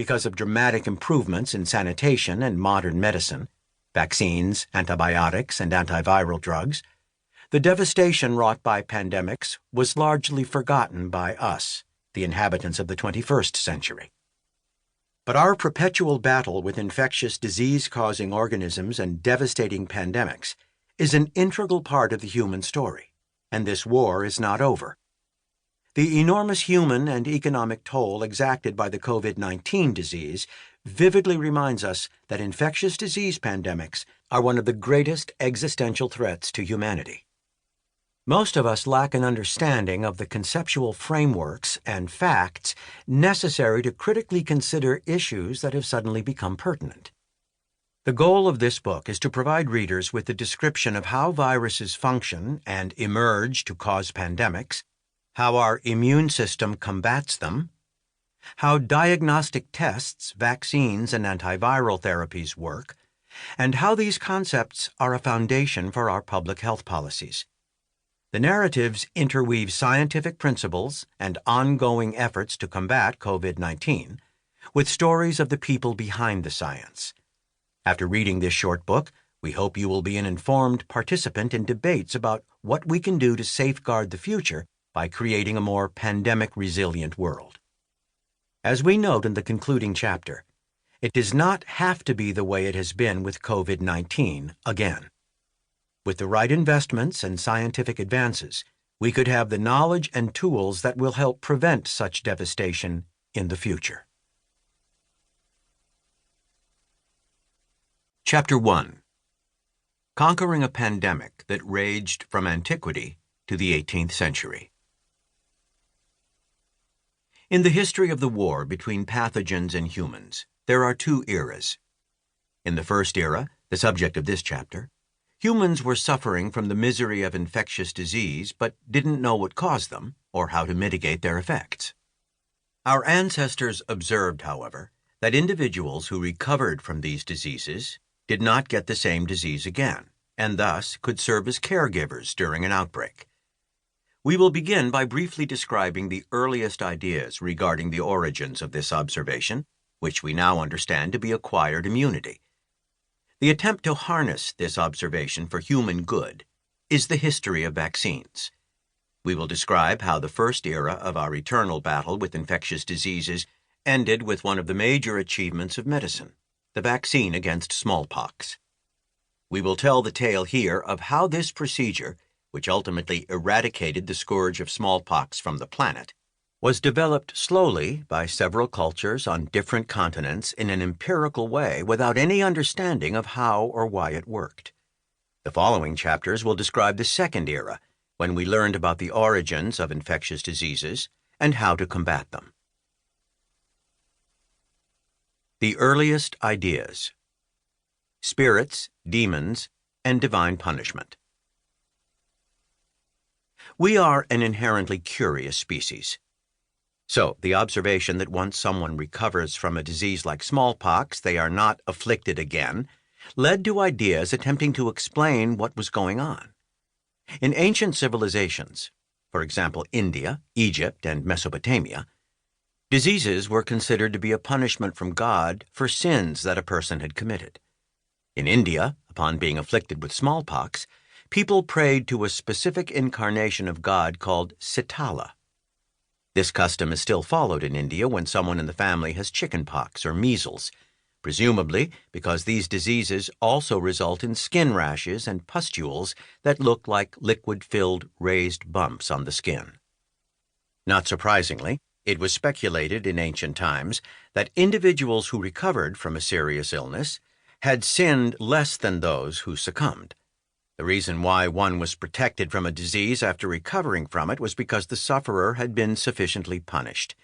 because of dramatic improvements in sanitation and modern medicine, vaccines, antibiotics, and antiviral drugs, the devastation wrought by pandemics was largely forgotten by us, the inhabitants of the 21st century. But our perpetual battle with infectious disease-causing organisms and devastating pandemics is an integral part of the human story, and this war is not over. The enormous human and economic toll exacted by the COVID-19 disease vividly reminds us that infectious disease pandemics are one of the greatest existential threats to humanity. Most of us lack an understanding of the conceptual frameworks and facts necessary to critically consider issues that have suddenly become pertinent. The goal of this book is to provide readers with a description of how viruses function and emerge to cause pandemics, how our immune system combats them, how diagnostic tests, vaccines, and antiviral therapies work, and how these concepts are a foundation for our public health policies. The narratives interweave scientific principles and ongoing efforts to combat COVID-19 with stories of the people behind the science. After reading this short book, we hope you will be an informed participant in debates about what we can do to safeguard the future by creating a more pandemic-resilient world. As we note in the concluding chapter, it does not have to be the way it has been with COVID-19 again. With the right investments and scientific advances, we could have the knowledge and tools that will help prevent such devastation in the future. Chapter 1. Conquering a Pandemic that Raged from Antiquity to the 18th Century. In the history of the war between pathogens and humans, there are two eras. In the first era, the subject of this chapter, humans were suffering from the misery of infectious disease but didn't know what caused them or how to mitigate their effects. Our ancestors observed, however, that individuals who recovered from these diseases did not get the same disease again, and thus could serve as caregivers during an outbreak. We will begin by briefly describing the earliest ideas regarding the origins of this observation, which we now understand to be acquired immunity. The attempt to harness this observation for human good is the history of vaccines. We will describe how the first era of our eternal battle with infectious diseases ended with one of the major achievements of medicine, the vaccine against smallpox. We will tell the tale here of how this procedure, which ultimately eradicated the scourge of smallpox from the planet, was developed slowly by several cultures on different continents in an empirical way without any understanding of how or why it worked. The following chapters will describe the second era, when we learned about the origins of infectious diseases and how to combat them. The earliest ideas: spirits, demons, and divine punishment. We are an inherently curious species. So, the observation that once someone recovers from a disease like smallpox, they are not afflicted again, led to ideas attempting to explain what was going on. In ancient civilizations, for example India, Egypt, and Mesopotamia, diseases were considered to be a punishment from God for sins that a person had committed. In India, upon being afflicted with smallpox, people prayed to a specific incarnation of God called Sitala. This custom is still followed in India when someone in the family has chickenpox or measles, presumably because these diseases also result in skin rashes and pustules that look like liquid-filled raised bumps on the skin. Not surprisingly, it was speculated in ancient times that individuals who recovered from a serious illness had sinned less than those who succumbed. The reason why one was protected from a disease after recovering from it was because the sufferer had been sufficiently punished.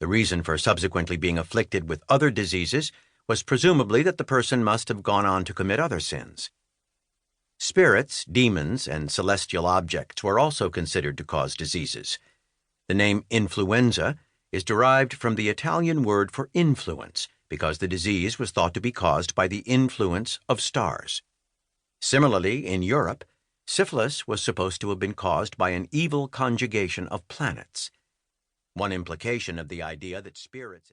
The reason for subsequently being afflicted with other diseases was presumably that the person must have gone on to commit other sins. Spirits, demons, and celestial objects were also considered to cause diseases. The name influenza is derived from the Italian word for influence, because the disease was thought to be caused by the influence of stars. Similarly, in Europe, syphilis was supposed to have been caused by an evil conjugation of planets. One implication of the idea that spirits